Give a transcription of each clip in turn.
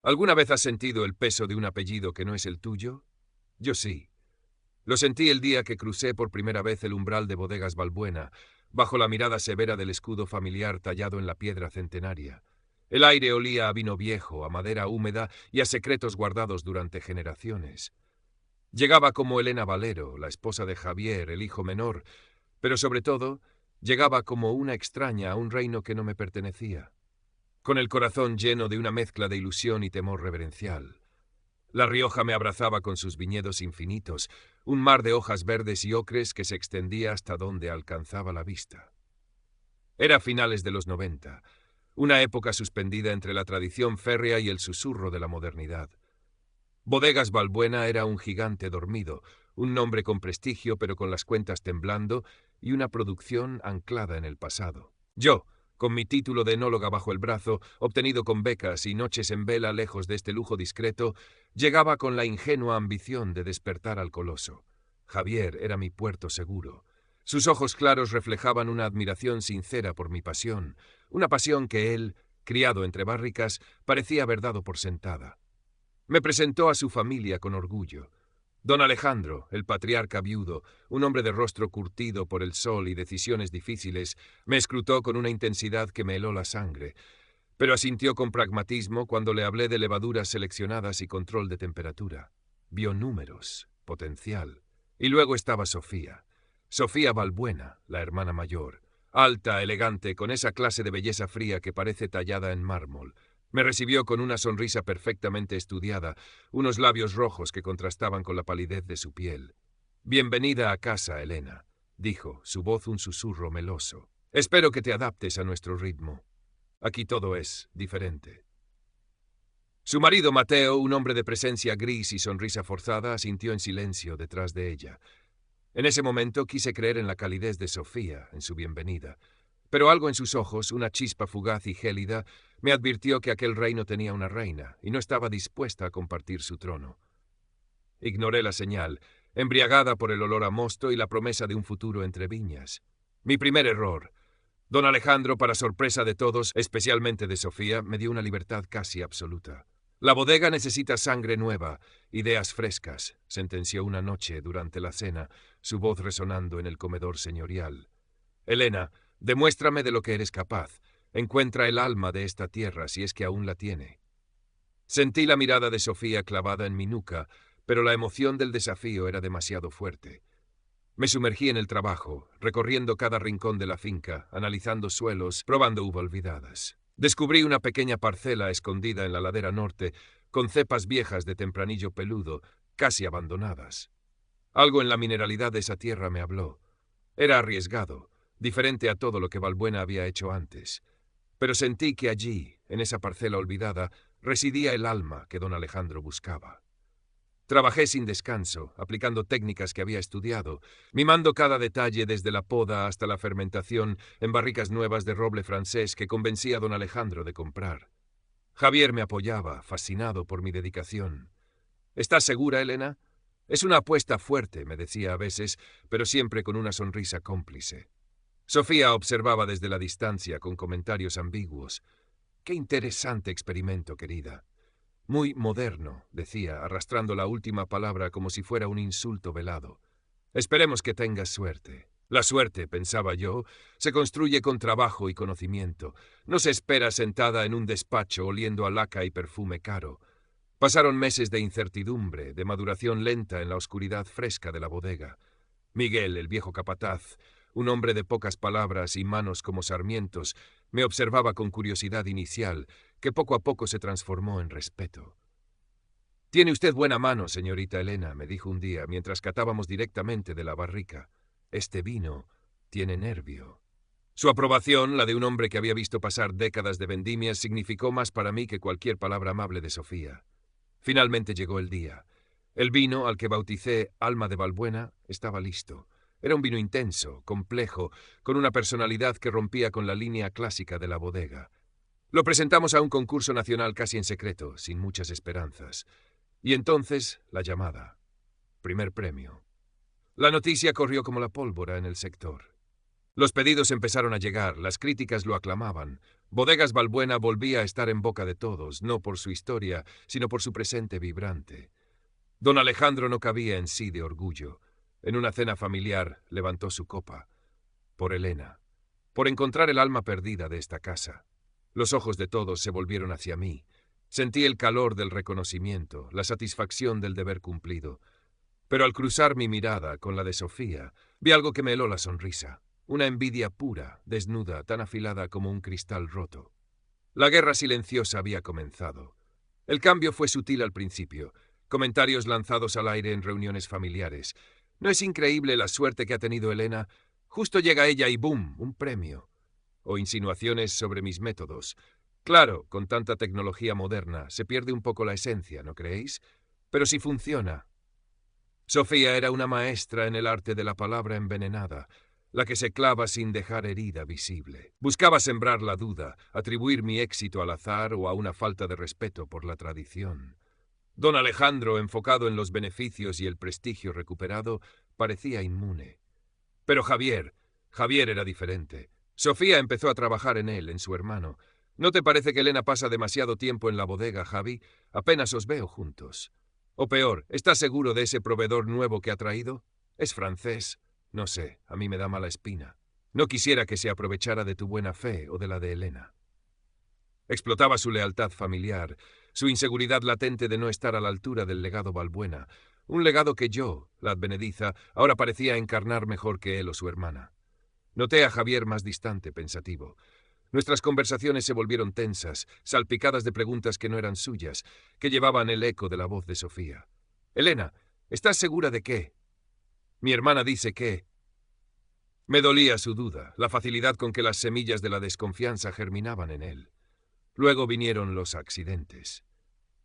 ¿Alguna vez has sentido el peso de un apellido que no es el tuyo? Yo sí. Lo sentí el día que crucé por primera vez el umbral de Bodegas Balbuena, bajo la mirada severa del escudo familiar tallado en la piedra centenaria. El aire olía a vino viejo, a madera húmeda y a secretos guardados durante generaciones. Llegaba como Elena Valero, la esposa de Javier, el hijo menor, pero sobre todo, llegaba como una extraña a un reino que no me pertenecía, con el corazón lleno de una mezcla de ilusión y temor reverencial. La Rioja me abrazaba con sus viñedos infinitos, un mar de hojas verdes y ocres que se extendía hasta donde alcanzaba la vista. Era finales de los 90, una época suspendida entre la tradición férrea y el susurro de la modernidad. Bodegas Balbuena era un gigante dormido, un nombre con prestigio pero con las cuentas temblando y una producción anclada en el pasado. Yo, con mi título de enóloga bajo el brazo, obtenido con becas y noches en vela lejos de este lujo discreto, llegaba con la ingenua ambición de despertar al coloso. Javier era mi puerto seguro. Sus ojos claros reflejaban una admiración sincera por mi pasión, una pasión que él, criado entre barricas, parecía haber dado por sentada. Me presentó a su familia con orgullo. Don Alejandro, el patriarca viudo, un hombre de rostro curtido por el sol y decisiones difíciles, me escrutó con una intensidad que me heló la sangre, pero asintió con pragmatismo cuando le hablé de levaduras seleccionadas y control de temperatura. Vio números, potencial. Y luego estaba Sofía. Sofía Balbuena, la hermana mayor. Alta, elegante, con esa clase de belleza fría que parece tallada en mármol. Me recibió con una sonrisa perfectamente estudiada, unos labios rojos que contrastaban con la palidez de su piel. «Bienvenida a casa, Elena», dijo, su voz un susurro meloso. «Espero que te adaptes a nuestro ritmo. Aquí todo es diferente». Su marido Mateo, un hombre de presencia gris y sonrisa forzada, asintió en silencio detrás de ella. En ese momento quise creer en la calidez de Sofía, en su bienvenida. Pero algo en sus ojos, una chispa fugaz y gélida, me advirtió que aquel reino tenía una reina, y no estaba dispuesta a compartir su trono. Ignoré la señal, embriagada por el olor a mosto y la promesa de un futuro entre viñas. Mi primer error. Don Alejandro, para sorpresa de todos, especialmente de Sofía, me dio una libertad casi absoluta. «La bodega necesita sangre nueva, ideas frescas», sentenció una noche durante la cena, su voz resonando en el comedor señorial. «Elena, demuéstrame de lo que eres capaz. Encuentra el alma de esta tierra, si es que aún la tiene». Sentí la mirada de Sofía clavada en mi nuca, pero la emoción del desafío era demasiado fuerte. Me sumergí en el trabajo, recorriendo cada rincón de la finca, analizando suelos, probando uvas olvidadas. Descubrí una pequeña parcela escondida en la ladera norte, con cepas viejas de tempranillo peludo, casi abandonadas. Algo en la mineralidad de esa tierra me habló. Era arriesgado, diferente a todo lo que Balbuena había hecho antes. Pero sentí que allí, en esa parcela olvidada, residía el alma que don Alejandro buscaba. Trabajé sin descanso, aplicando técnicas que había estudiado, mimando cada detalle desde la poda hasta la fermentación en barricas nuevas de roble francés que convencía a don Alejandro de comprar. Javier me apoyaba, fascinado por mi dedicación. «¿Estás segura, Elena? Es una apuesta fuerte», me decía a veces, pero siempre con una sonrisa cómplice. Sofía observaba desde la distancia con comentarios ambiguos. «Qué interesante experimento, querida». «Muy moderno», decía, arrastrando la última palabra como si fuera un insulto velado. «Esperemos que tengas suerte». La suerte, pensaba yo, se construye con trabajo y conocimiento. No se espera sentada en un despacho oliendo a laca y perfume caro. Pasaron meses de incertidumbre, de maduración lenta en la oscuridad fresca de la bodega. Miguel, el viejo capataz, un hombre de pocas palabras y manos como sarmientos, me observaba con curiosidad inicial, que poco a poco se transformó en respeto. «Tiene usted buena mano, señorita Elena», me dijo un día, mientras catábamos directamente de la barrica. «Este vino tiene nervio». Su aprobación, la de un hombre que había visto pasar décadas de vendimias, significó más para mí que cualquier palabra amable de Sofía. Finalmente llegó el día. El vino, al que bauticé Alma de Balbuena, estaba listo. Era un vino intenso, complejo, con una personalidad que rompía con la línea clásica de la bodega. Lo presentamos a un concurso nacional casi en secreto, sin muchas esperanzas. Y entonces, la llamada. Primer premio. La noticia corrió como la pólvora en el sector. Los pedidos empezaron a llegar, las críticas lo aclamaban. Bodegas Balbuena volvía a estar en boca de todos, no por su historia, sino por su presente vibrante. Don Alejandro no cabía en sí de orgullo. En una cena familiar levantó su copa. Por Elena. Por encontrar el alma perdida de esta casa. Los ojos de todos se volvieron hacia mí. Sentí el calor del reconocimiento, la satisfacción del deber cumplido. Pero al cruzar mi mirada con la de Sofía, vi algo que me heló la sonrisa. Una envidia pura, desnuda, tan afilada como un cristal roto. La guerra silenciosa había comenzado. El cambio fue sutil al principio. Comentarios lanzados al aire en reuniones familiares. ¿No es increíble la suerte que ha tenido Elena? Justo llega ella y ¡bum!, un premio. O insinuaciones sobre mis métodos. Claro, con tanta tecnología moderna se pierde un poco la esencia, ¿no creéis? Pero si funciona. Sofía era una maestra en el arte de la palabra envenenada, la que se clava sin dejar herida visible. Buscaba sembrar la duda, atribuir mi éxito al azar o a una falta de respeto por la tradición. Don Alejandro, enfocado en los beneficios y el prestigio recuperado, parecía inmune. Pero Javier era diferente. Sofía empezó a trabajar en él, en su hermano. ¿No te parece que Elena pasa demasiado tiempo en la bodega, Javi? Apenas os veo juntos. O peor, ¿estás seguro de ese proveedor nuevo que ha traído? Es francés. No sé, a mí me da mala espina. No quisiera que se aprovechara de tu buena fe o de la de Elena. Explotaba su lealtad familiar, su inseguridad latente de no estar a la altura del legado Balbuena, un legado que yo, la advenediza, ahora parecía encarnar mejor que él o su hermana. Noté a Javier más distante, pensativo. Nuestras conversaciones se volvieron tensas, salpicadas de preguntas que no eran suyas, que llevaban el eco de la voz de Sofía. «Elena, ¿estás segura de qué?» «Mi hermana dice que...» Me dolía su duda, la facilidad con que las semillas de la desconfianza germinaban en él. Luego vinieron los accidentes.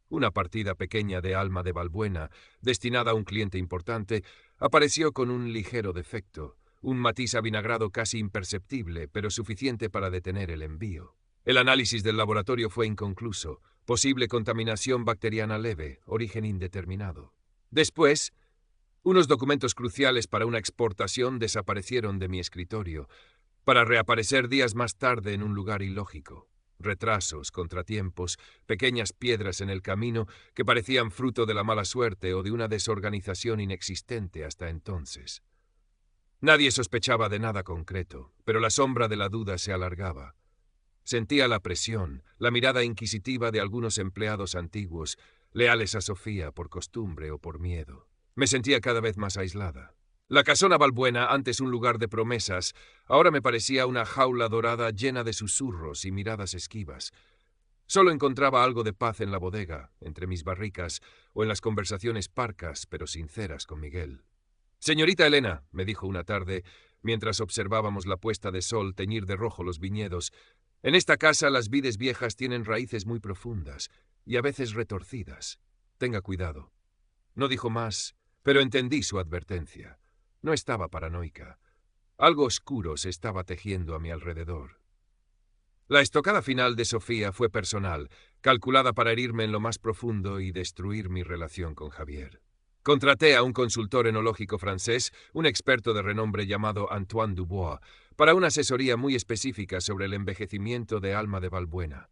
Una partida pequeña de Alma de Balbuena, destinada a un cliente importante, apareció con un ligero defecto, un matiz avinagrado casi imperceptible, pero suficiente para detener el envío. El análisis del laboratorio fue inconcluso, posible contaminación bacteriana leve, origen indeterminado. Después, unos documentos cruciales para una exportación desaparecieron de mi escritorio, para reaparecer días más tarde en un lugar ilógico. Retrasos, contratiempos, pequeñas piedras en el camino que parecían fruto de la mala suerte o de una desorganización inexistente hasta entonces. Nadie sospechaba de nada concreto, pero la sombra de la duda se alargaba. Sentía la presión, la mirada inquisitiva de algunos empleados antiguos, leales a Sofía por costumbre o por miedo. Me sentía cada vez más aislada. La casona Balbuena, antes un lugar de promesas, ahora me parecía una jaula dorada llena de susurros y miradas esquivas. Solo encontraba algo de paz en la bodega, entre mis barricas, o en las conversaciones parcas pero sinceras con Miguel. «Señorita Elena», me dijo una tarde, mientras observábamos la puesta de sol teñir de rojo los viñedos, «en esta casa las vides viejas tienen raíces muy profundas y a veces retorcidas. Tenga cuidado». No dijo más, pero entendí su advertencia. No estaba paranoica. Algo oscuro se estaba tejiendo a mi alrededor. La estocada final de Sofía fue personal, calculada para herirme en lo más profundo y destruir mi relación con Javier. Contraté a un consultor enológico francés, un experto de renombre llamado Antoine Dubois, para una asesoría muy específica sobre el envejecimiento de Alma de Balbuena.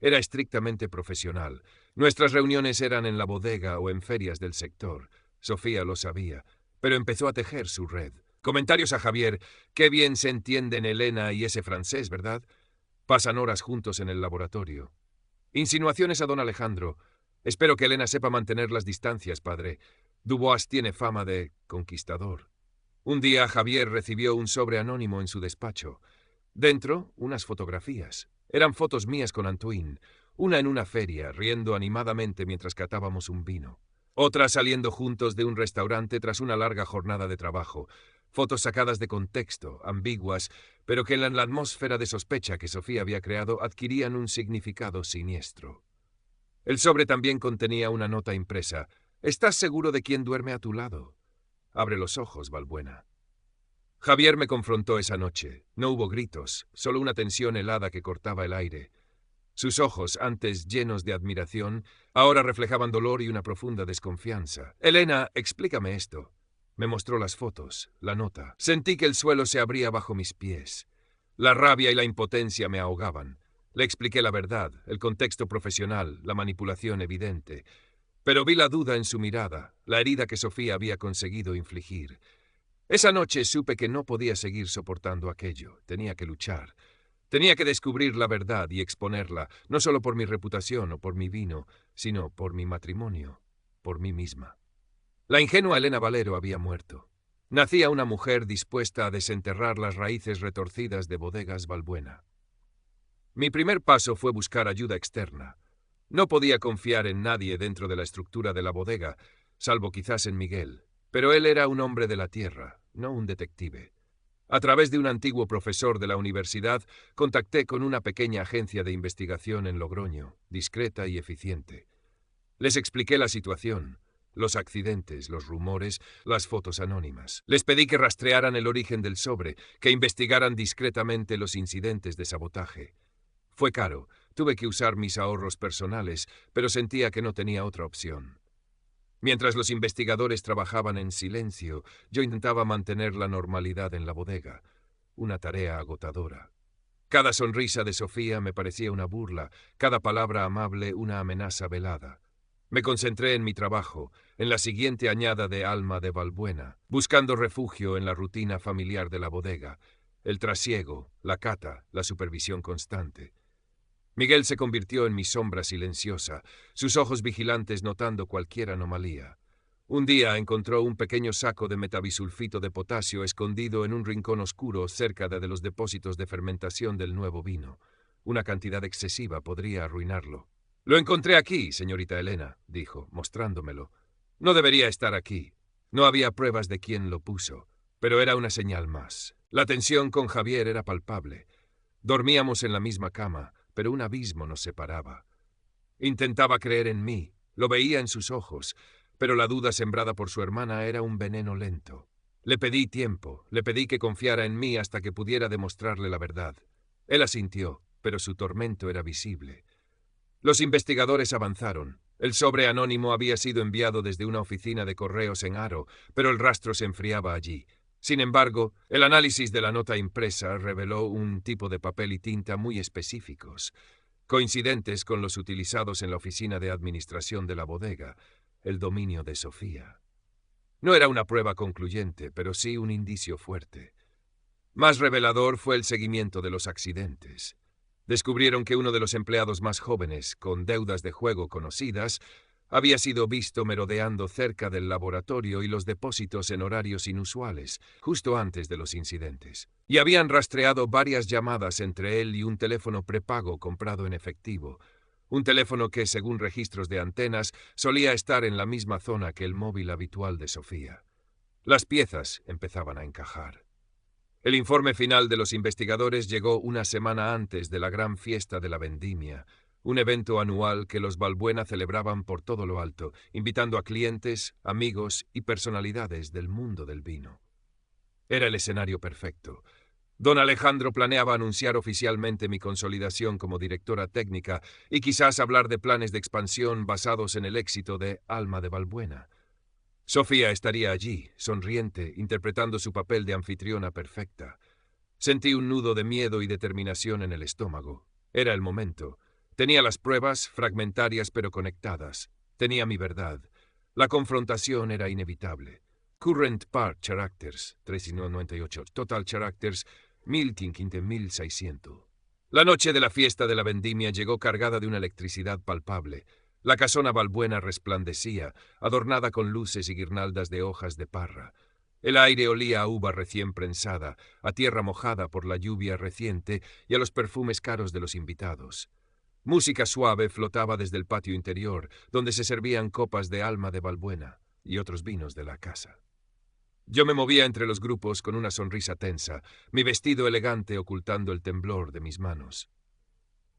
Era estrictamente profesional. Nuestras reuniones eran en la bodega o en ferias del sector. Sofía lo sabía, pero empezó a tejer su red. Comentarios a Javier: «Qué bien se entienden Elena y ese francés, ¿verdad? Pasan horas juntos en el laboratorio». Insinuaciones a don Alejandro: «Espero que Elena sepa mantener las distancias, padre. Dubois tiene fama de conquistador». Un día Javier recibió un sobre anónimo en su despacho. Dentro, unas fotografías. Eran fotos mías con Antoine, una en una feria, riendo animadamente mientras catábamos un vino. Otra saliendo juntos de un restaurante tras una larga jornada de trabajo. Fotos sacadas de contexto, ambiguas, pero que en la atmósfera de sospecha que Sofía había creado adquirían un significado siniestro. El sobre también contenía una nota impresa: «¿Estás seguro de quién duerme a tu lado? Abre los ojos, Balbuena». Javier me confrontó esa noche. No hubo gritos, solo una tensión helada que cortaba el aire. Sus ojos, antes llenos de admiración, ahora reflejaban dolor y una profunda desconfianza. «Elena, explícame esto». Me mostró las fotos, la nota. Sentí que el suelo se abría bajo mis pies. La rabia y la impotencia me ahogaban. Le expliqué la verdad, el contexto profesional, la manipulación evidente. Pero vi la duda en su mirada, la herida que Sofía había conseguido infligir. Esa noche supe que no podía seguir soportando aquello. Tenía que luchar. Tenía que descubrir la verdad y exponerla, no solo por mi reputación o por mi vino, sino por mi matrimonio, por mí misma. La ingenua Elena Valero había muerto. Nacía una mujer dispuesta a desenterrar las raíces retorcidas de Bodegas Balbuena. Mi primer paso fue buscar ayuda externa. No podía confiar en nadie dentro de la estructura de la bodega, salvo quizás en Miguel, pero él era un hombre de la tierra, no un detective. A través de un antiguo profesor de la universidad, contacté con una pequeña agencia de investigación en Logroño, discreta y eficiente. Les expliqué la situación, los accidentes, los rumores, las fotos anónimas. Les pedí que rastrearan el origen del sobre, que investigaran discretamente los incidentes de sabotaje. Fue caro, tuve que usar mis ahorros personales, pero sentía que no tenía otra opción. Mientras los investigadores trabajaban en silencio, yo intentaba mantener la normalidad en la bodega, una tarea agotadora. Cada sonrisa de Sofía me parecía una burla, cada palabra amable una amenaza velada. Me concentré en mi trabajo, en la siguiente añada de Alma de Balbuena, buscando refugio en la rutina familiar de la bodega, el trasiego, la cata, la supervisión constante. Miguel se convirtió en mi sombra silenciosa, sus ojos vigilantes notando cualquier anomalía. Un día encontró un pequeño saco de metabisulfito de potasio escondido en un rincón oscuro cerca de los depósitos de fermentación del nuevo vino. Una cantidad excesiva podría arruinarlo. «Lo encontré aquí, señorita Elena», dijo, mostrándomelo. «No debería estar aquí. No había pruebas de quién lo puso, pero era una señal más». La tensión con Javier era palpable. Dormíamos en la misma cama, pero un abismo nos separaba. Intentaba creer en mí, lo veía en sus ojos, pero la duda sembrada por su hermana era un veneno lento. Le pedí tiempo, le pedí que confiara en mí hasta que pudiera demostrarle la verdad. Él asintió, pero su tormento era visible. Los investigadores avanzaron. El sobre anónimo había sido enviado desde una oficina de correos en Haro, pero el rastro se enfriaba allí. Sin embargo, el análisis de la nota impresa reveló un tipo de papel y tinta muy específicos, coincidentes con los utilizados en la oficina de administración de la bodega, el dominio de Sofía. No era una prueba concluyente, pero sí un indicio fuerte. Más revelador fue el seguimiento de los accidentes. Descubrieron que uno de los empleados más jóvenes, con deudas de juego conocidas, había sido visto merodeando cerca del laboratorio y los depósitos en horarios inusuales, justo antes de los incidentes. Y habían rastreado varias llamadas entre él y un teléfono prepago comprado en efectivo, un teléfono que, según registros de antenas, solía estar en la misma zona que el móvil habitual de Sofía. Las piezas empezaban a encajar. El informe final de los investigadores llegó una semana antes de la gran fiesta de la vendimia, un evento anual que los Balbuena celebraban por todo lo alto, invitando a clientes, amigos y personalidades del mundo del vino. Era el escenario perfecto. Don Alejandro planeaba anunciar oficialmente mi consolidación como directora técnica y quizás hablar de planes de expansión basados en el éxito de Alma de Balbuena. Sofía estaría allí, sonriente, interpretando su papel de anfitriona perfecta. Sentí un nudo de miedo y determinación en el estómago. Era el momento. Tenía las pruebas, fragmentarias pero conectadas. Tenía mi verdad. La confrontación era inevitable. Current Part Characters, 398. Total Characters, 15.600. La noche de la fiesta de la vendimia llegó cargada de una electricidad palpable. La casona Balbuena resplandecía, adornada con luces y guirnaldas de hojas de parra. El aire olía a uva recién prensada, a tierra mojada por la lluvia reciente y a los perfumes caros de los invitados. Música suave flotaba desde el patio interior, donde se servían copas de Alma de Balbuena y otros vinos de la casa. Yo me movía entre los grupos con una sonrisa tensa, mi vestido elegante ocultando el temblor de mis manos.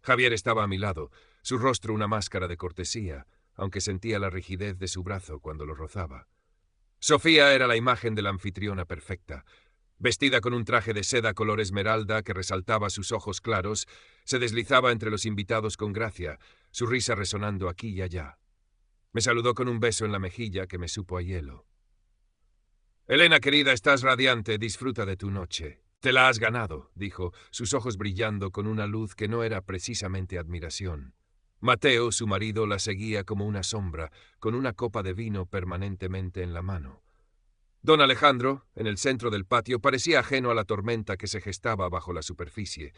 Javier estaba a mi lado, su rostro una máscara de cortesía, aunque sentía la rigidez de su brazo cuando lo rozaba. Sofía era la imagen de la anfitriona perfecta. Vestida con un traje de seda color esmeralda que resaltaba sus ojos claros, se deslizaba entre los invitados con gracia, su risa resonando aquí y allá. Me saludó con un beso en la mejilla que me supo a hielo. «Elena, querida, estás radiante, disfruta de tu noche». Te la has ganado, dijo, sus ojos brillando con una luz que no era precisamente admiración. Mateo, su marido, la seguía como una sombra, con una copa de vino permanentemente en la mano. Don Alejandro, en el centro del patio, parecía ajeno a la tormenta que se gestaba bajo la superficie.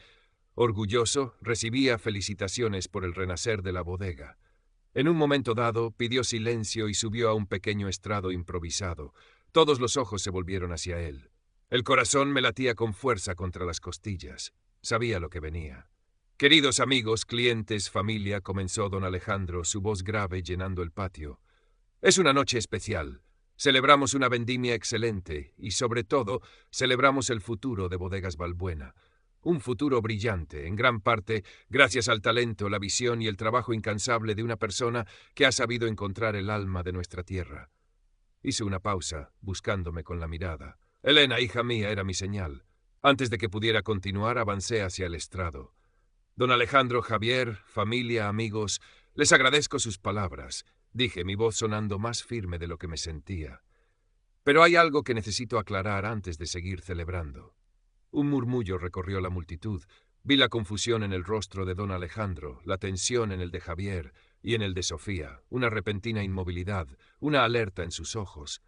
Orgulloso, recibía felicitaciones por el renacer de la bodega. En un momento dado, pidió silencio y subió a un pequeño estrado improvisado. Todos los ojos se volvieron hacia él. El corazón me latía con fuerza contra las costillas. Sabía lo que venía. Queridos amigos, clientes, familia, comenzó don Alejandro, su voz grave llenando el patio. Es una noche especial. Celebramos una vendimia excelente y, sobre todo, celebramos el futuro de Bodegas Balbuena. Un futuro brillante, en gran parte gracias al talento, la visión y el trabajo incansable de una persona que ha sabido encontrar el alma de nuestra tierra. Hice una pausa, buscándome con la mirada. Elena, hija mía, era mi señal. Antes de que pudiera continuar, avancé hacia el estrado. Don Alejandro, Javier, familia, amigos, les agradezco sus palabras, dije, mi voz sonando más firme de lo que me sentía. Pero hay algo que necesito aclarar antes de seguir celebrando. Un murmullo recorrió la multitud. Vi la confusión en el rostro de don Alejandro, la tensión en el de Javier y en el de Sofía, una repentina inmovilidad, una alerta en sus ojos.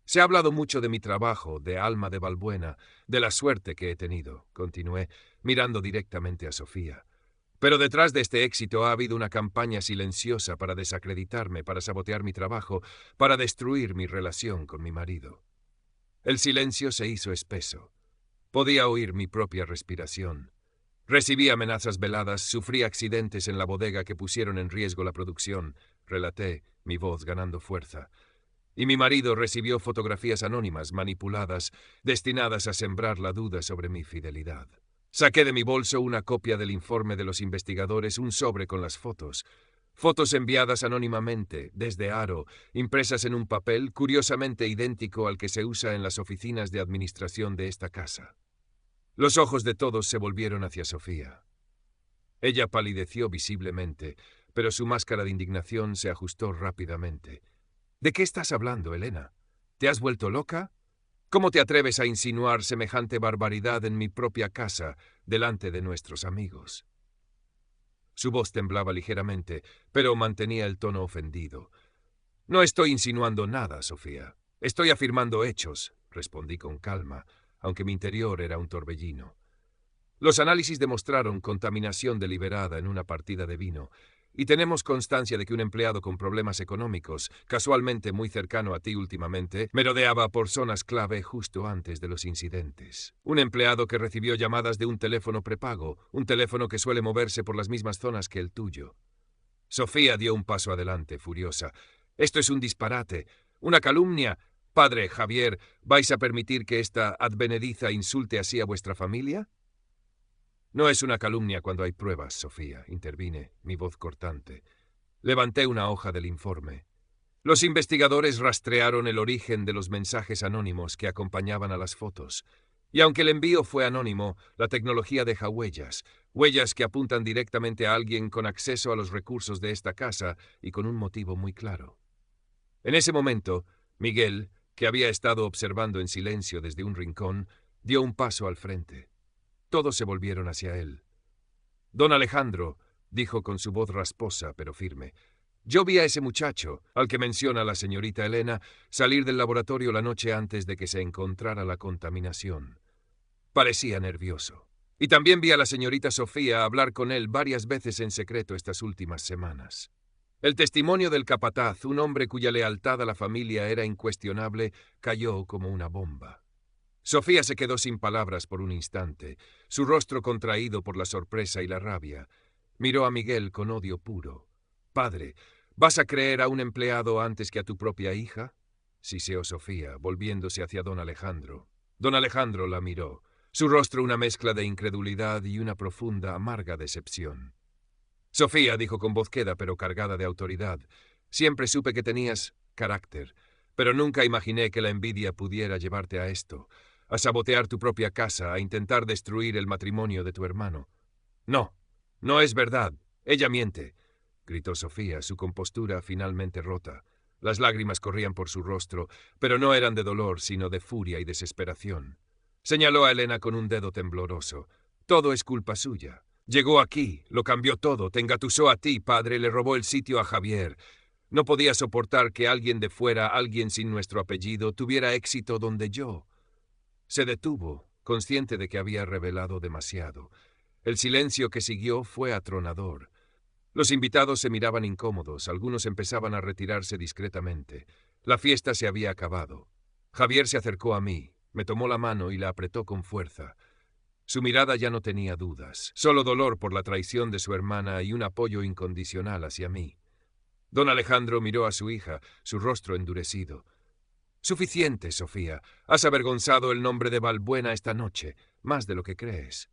Se ha hablado mucho de mi trabajo, de Alma de Balbuena, de la suerte que he tenido, continué, mirando directamente a Sofía. Pero detrás de este éxito ha habido una campaña silenciosa para desacreditarme, para sabotear mi trabajo, para destruir mi relación con mi marido. El silencio se hizo espeso. Podía oír mi propia respiración. Recibí amenazas veladas, sufrí accidentes en la bodega que pusieron en riesgo la producción, relaté, mi voz ganando fuerza. Y mi marido recibió fotografías anónimas, manipuladas, destinadas a sembrar la duda sobre mi fidelidad. Saqué de mi bolso una copia del informe de los investigadores, un sobre con las fotos. Fotos enviadas anónimamente, desde Haro, impresas en un papel curiosamente idéntico al que se usa en las oficinas de administración de esta casa. Los ojos de todos se volvieron hacia Sofía. Ella palideció visiblemente, pero su máscara de indignación se ajustó rápidamente. ¿De qué estás hablando, Elena? ¿Te has vuelto loca? ¿Cómo te atreves a insinuar semejante barbaridad en mi propia casa, delante de nuestros amigos? Su voz temblaba ligeramente, pero mantenía el tono ofendido. No estoy insinuando nada, Sofía. Estoy afirmando hechos, respondí con calma, aunque mi interior era un torbellino. Los análisis demostraron contaminación deliberada en una partida de vino, y tenemos constancia de que un empleado con problemas económicos, casualmente muy cercano a ti últimamente, merodeaba por zonas clave justo antes de los incidentes. Un empleado que recibió llamadas de un teléfono prepago, un teléfono que suele moverse por las mismas zonas que el tuyo. Sofía dio un paso adelante, furiosa. Esto es un disparate, una calumnia. Padre Javier, ¿vais a permitir que esta advenediza insulte así a vuestra familia? No es una calumnia cuando hay pruebas, Sofía, intervine, mi voz cortante. Levanté una hoja del informe. Los investigadores rastrearon el origen de los mensajes anónimos que acompañaban a las fotos. Y aunque el envío fue anónimo, la tecnología deja huellas, huellas que apuntan directamente a alguien con acceso a los recursos de esta casa y con un motivo muy claro. En ese momento, Miguel, que había estado observando en silencio desde un rincón, dio un paso al frente. Todos se volvieron hacia él. Don Alejandro, dijo con su voz rasposa pero firme, yo vi a ese muchacho, al que menciona la señorita Elena, salir del laboratorio la noche antes de que se encontrara la contaminación. Parecía nervioso. Y también vi a la señorita Sofía hablar con él varias veces en secreto estas últimas semanas. El testimonio del capataz, un hombre cuya lealtad a la familia era incuestionable, cayó como una bomba. Sofía se quedó sin palabras por un instante, su rostro contraído por la sorpresa y la rabia. Miró a Miguel con odio puro. «Padre, ¿vas a creer a un empleado antes que a tu propia hija?», siseó Sofía, volviéndose hacia don Alejandro. Don Alejandro la miró, su rostro una mezcla de incredulidad y una profunda, amarga decepción. «Sofía», dijo con voz queda pero cargada de autoridad, «siempre supe que tenías carácter, pero nunca imaginé que la envidia pudiera llevarte a esto, a sabotear tu propia casa, a intentar destruir el matrimonio de tu hermano». «No, no es verdad. Ella miente», gritó Sofía, su compostura finalmente rota. Las lágrimas corrían por su rostro, pero no eran de dolor, sino de furia y desesperación. Señaló a Elena con un dedo tembloroso. Todo es culpa suya. Llegó aquí, lo cambió todo, te engatusó a ti, padre, le robó el sitio a Javier. No podía soportar que alguien de fuera, alguien sin nuestro apellido, tuviera éxito donde yo. Se detuvo, consciente de que había revelado demasiado. El silencio que siguió fue atronador. Los invitados se miraban incómodos, algunos empezaban a retirarse discretamente. La fiesta se había acabado. Javier se acercó a mí, me tomó la mano y la apretó con fuerza. Su mirada ya no tenía dudas, solo dolor por la traición de su hermana y un apoyo incondicional hacia mí. Don Alejandro miró a su hija, su rostro endurecido. Suficiente, Sofía. Has avergonzado el nombre de Balbuena esta noche, más de lo que crees.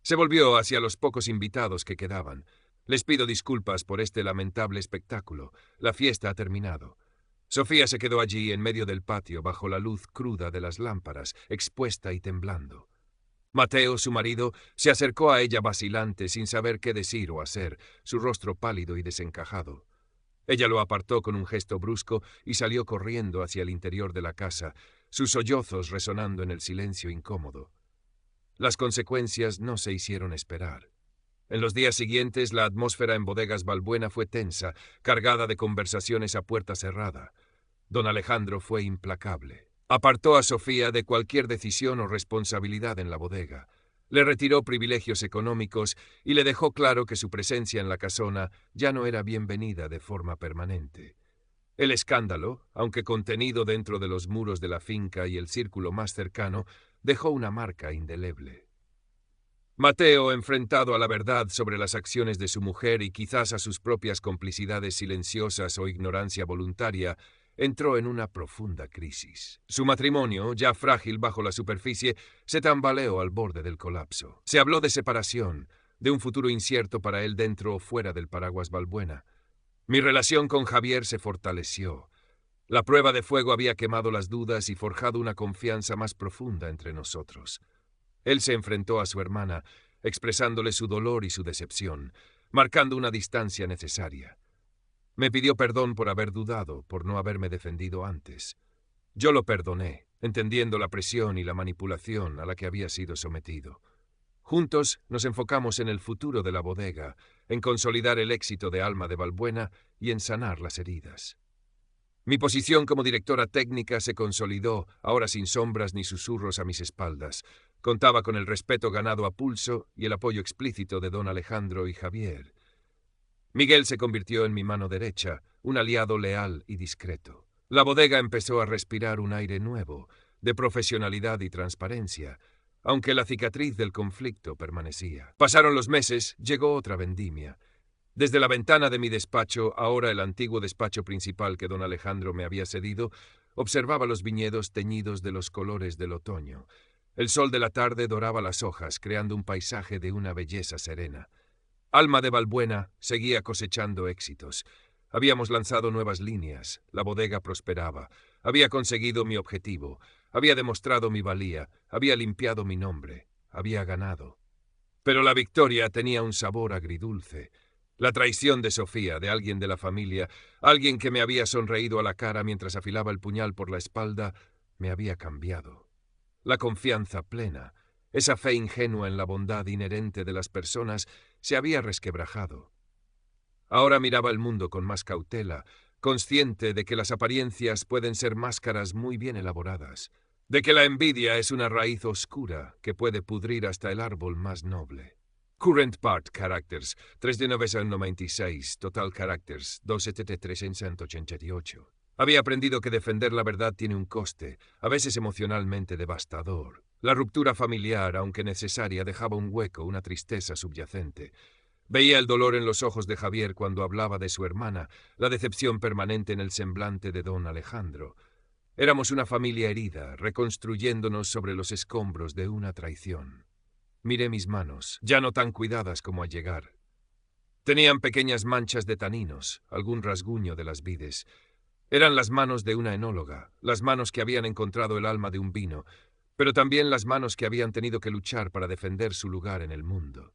Se volvió hacia los pocos invitados que quedaban. Les pido disculpas por este lamentable espectáculo. La fiesta ha terminado. Sofía se quedó allí en medio del patio, bajo la luz cruda de las lámparas, expuesta y temblando. Mateo, su marido, se acercó a ella vacilante, sin saber qué decir o hacer, su rostro pálido y desencajado. Ella lo apartó con un gesto brusco y salió corriendo hacia el interior de la casa, sus sollozos resonando en el silencio incómodo. Las consecuencias no se hicieron esperar. En los días siguientes, la atmósfera en Bodegas Balbuena fue tensa, cargada de conversaciones a puerta cerrada. Don Alejandro fue implacable. Apartó a Sofía de cualquier decisión o responsabilidad en la bodega. Le retiró privilegios económicos y le dejó claro que su presencia en la casona ya no era bienvenida de forma permanente. El escándalo, aunque contenido dentro de los muros de la finca y el círculo más cercano, dejó una marca indeleble. Mateo, enfrentado a la verdad sobre las acciones de su mujer y quizás a sus propias complicidades silenciosas o ignorancia voluntaria, entró en una profunda crisis. Su matrimonio, ya frágil bajo la superficie, se tambaleó al borde del colapso. Se habló de separación, de un futuro incierto para él dentro o fuera del paraguas Balbuena. Mi relación con Javier se fortaleció. La prueba de fuego había quemado las dudas y forjado una confianza más profunda entre nosotros. Él se enfrentó a su hermana, expresándole su dolor y su decepción, marcando una distancia necesaria. Me pidió perdón por haber dudado, por no haberme defendido antes. Yo lo perdoné, entendiendo la presión y la manipulación a la que había sido sometido. Juntos nos enfocamos en el futuro de la bodega, en consolidar el éxito de Alma de Balbuena y en sanar las heridas. Mi posición como directora técnica se consolidó, ahora sin sombras ni susurros a mis espaldas. Contaba con el respeto ganado a pulso y el apoyo explícito de don Alejandro y Javier. Miguel se convirtió en mi mano derecha, un aliado leal y discreto. La bodega empezó a respirar un aire nuevo, de profesionalidad y transparencia, aunque la cicatriz del conflicto permanecía. Pasaron los meses, llegó otra vendimia. Desde la ventana de mi despacho, ahora el antiguo despacho principal que don Alejandro me había cedido, observaba los viñedos teñidos de los colores del otoño. El sol de la tarde doraba las hojas, creando un paisaje de una belleza serena. Alma de Balbuena seguía cosechando éxitos. Habíamos lanzado nuevas líneas, la bodega prosperaba, había conseguido mi objetivo, había demostrado mi valía, había limpiado mi nombre, había ganado. Pero la victoria tenía un sabor agridulce. La traición de Sofía, de alguien de la familia, alguien que me había sonreído a la cara mientras afilaba el puñal por la espalda, me había cambiado. La confianza plena, esa fe ingenua en la bondad inherente de las personas, se había resquebrajado. Ahora miraba el mundo con más cautela, consciente de que las apariencias pueden ser máscaras muy bien elaboradas, de que la envidia es una raíz oscura que puede pudrir hasta el árbol más noble. Current Part Characters, 3 de 996, Total Characters, 273 Había aprendido que defender la verdad tiene un coste, a veces emocionalmente devastador. La ruptura familiar, aunque necesaria, dejaba un hueco, una tristeza subyacente. Veía el dolor en los ojos de Javier cuando hablaba de su hermana, la decepción permanente en el semblante de don Alejandro. Éramos una familia herida, reconstruyéndonos sobre los escombros de una traición. Miré mis manos, ya no tan cuidadas como al llegar. Tenían pequeñas manchas de taninos, algún rasguño de las vides. Eran las manos de una enóloga, las manos que habían encontrado el alma de un vino, pero también las manos que habían tenido que luchar para defender su lugar en el mundo.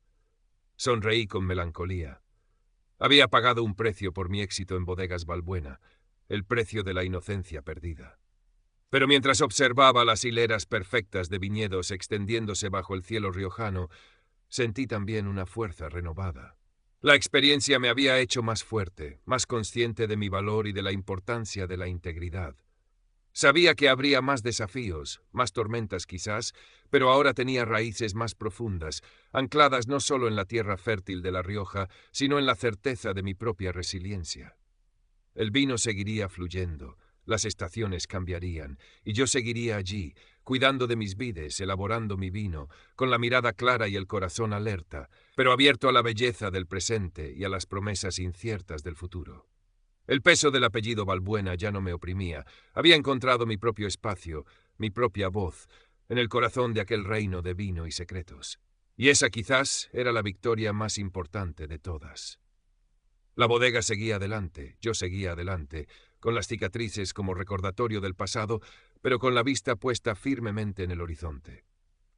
Sonreí con melancolía. Había pagado un precio por mi éxito en Bodegas Balbuena, el precio de la inocencia perdida. Pero mientras observaba las hileras perfectas de viñedos extendiéndose bajo el cielo riojano, sentí también una fuerza renovada. La experiencia me había hecho más fuerte, más consciente de mi valor y de la importancia de la integridad. Sabía que habría más desafíos, más tormentas quizás, pero ahora tenía raíces más profundas, ancladas no solo en la tierra fértil de La Rioja, sino en la certeza de mi propia resiliencia. El vino seguiría fluyendo, las estaciones cambiarían, y yo seguiría allí, cuidando de mis vides, elaborando mi vino, con la mirada clara y el corazón alerta, pero abierto a la belleza del presente y a las promesas inciertas del futuro. El peso del apellido Balbuena ya no me oprimía. Había encontrado mi propio espacio, mi propia voz, en el corazón de aquel reino de vino y secretos. Y esa quizás era la victoria más importante de todas. La bodega seguía adelante, yo seguía adelante, con las cicatrices como recordatorio del pasado, pero con la vista puesta firmemente en el horizonte,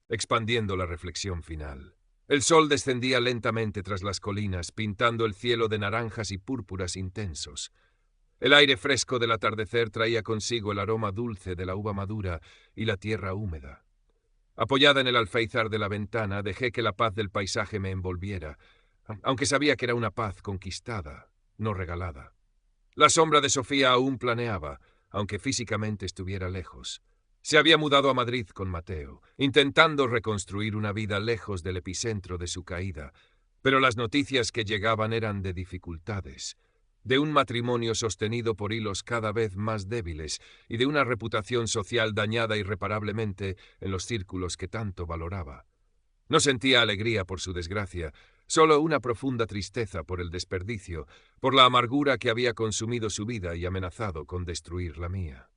expandiendo la reflexión final. El sol descendía lentamente tras las colinas, pintando el cielo de naranjas y púrpuras intensos. El aire fresco del atardecer traía consigo el aroma dulce de la uva madura y la tierra húmeda. Apoyada en el alféizar de la ventana, dejé que la paz del paisaje me envolviera, aunque sabía que era una paz conquistada, no regalada. La sombra de Sofía aún planeaba, aunque físicamente estuviera lejos. Se había mudado a Madrid con Mateo, intentando reconstruir una vida lejos del epicentro de su caída, pero las noticias que llegaban eran de dificultades, de un matrimonio sostenido por hilos cada vez más débiles y de una reputación social dañada irreparablemente en los círculos que tanto valoraba. No sentía alegría por su desgracia, solo una profunda tristeza por el desperdicio, por la amargura que había consumido su vida y amenazado con destruir la mía.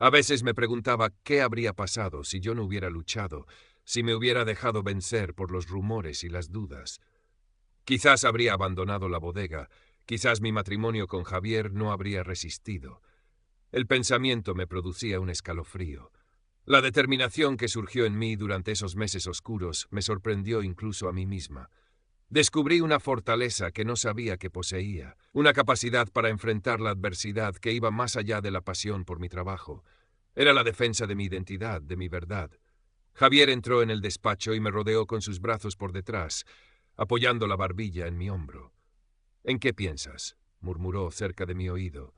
A veces me preguntaba qué habría pasado si yo no hubiera luchado, si me hubiera dejado vencer por los rumores y las dudas. Quizás habría abandonado la bodega, quizás mi matrimonio con Javier no habría resistido. El pensamiento me producía un escalofrío. La determinación que surgió en mí durante esos meses oscuros me sorprendió incluso a mí misma. Descubrí una fortaleza que no sabía que poseía, una capacidad para enfrentar la adversidad que iba más allá de la pasión por mi trabajo. Era la defensa de mi identidad, de mi verdad. Javier entró en el despacho y me rodeó con sus brazos por detrás, apoyando la barbilla en mi hombro. «¿En qué piensas?», murmuró cerca de mi oído.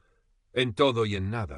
«En todo y en nada»,